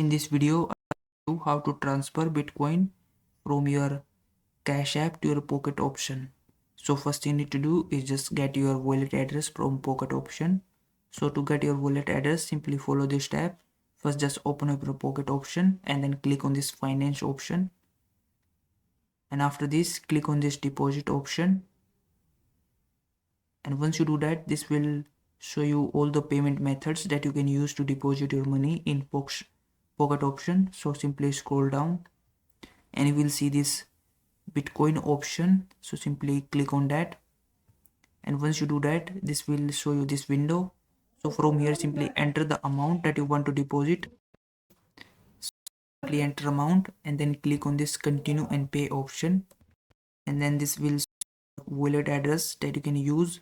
In this video, I will show you how to transfer Bitcoin from your Cash App to your Pocket Option. So first you need to do is just get your wallet address from Pocket Option. So to get your wallet address, simply follow this step. First just open up your Pocket Option and then click on this Finance option. And after this, click on this Deposit option. And once you do that, this will show you all the payment methods that you can use to deposit your money in Pocket Option. So simply scroll down and you will see this Bitcoin option. So simply click on that, and once you do that, this will show you this window. So from here, simply enter the amount that you want to deposit. Simply enter amount and then click on this continue and pay option, and then this will show wallet address that you can use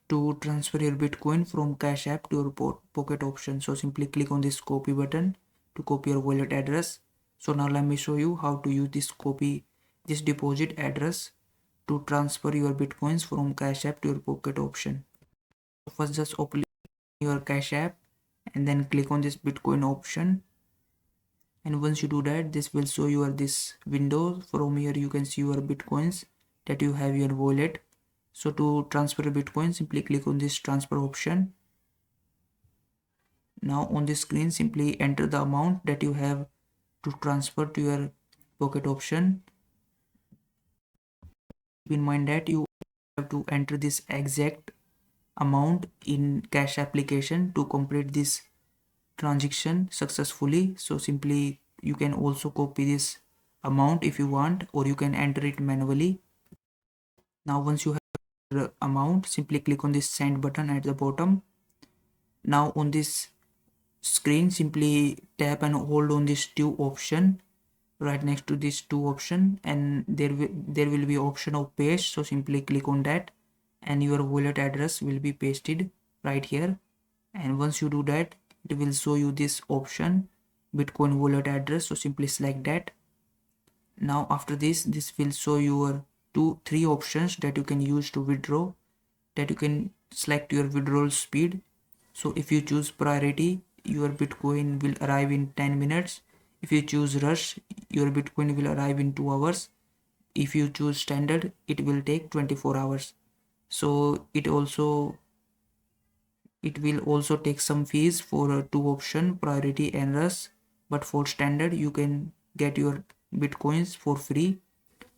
to transfer your Bitcoin from Cash App to your Pocket Option. So simply click on this copy button to copy your wallet address. So now let me show you how to use this deposit address to transfer your Bitcoins from Cash App to your Pocket Option. So first just open your Cash App and then click on this Bitcoin option. And once you do that, this will show you this window. From here you can see your Bitcoins that you have your wallet. So to transfer Bitcoin, simply click on this transfer option. Now on this screen, simply enter the amount that you have to transfer to your Pocket Option. Keep in mind that you have to enter this exact amount in Cash application to complete this transaction successfully. So simply you can also copy this amount if you want, or you can enter it manually. Now once you have the amount, simply click on this send button at the bottom. Now on this screen, simply tap and hold on this to option right next to this to option, and there will be option of paste. So simply click on that and your wallet address will be pasted right here. And once you do that, it will show you this option Bitcoin wallet address. So simply select that. Now after this will show your three options that you can use to withdraw, that you can select your withdrawal speed. So if you choose priority, your Bitcoin will arrive in 10 minutes. If you choose rush, your Bitcoin will arrive in 2 hours. If you choose standard, it will take 24 hours. So it will also take some fees for two option, priority and rush, but for standard you can get your Bitcoins for free.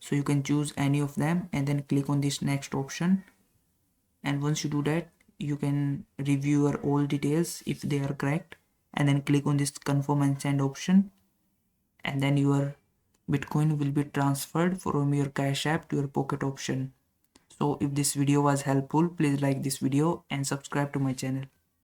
So you can choose any of them and then click on this next option. And once you do that, you can review your all details if they are correct, and then click on this confirm and send option, and then your Bitcoin will be transferred from your Cash App to your Pocket Option. So if this video was helpful, please like this video and subscribe to my channel.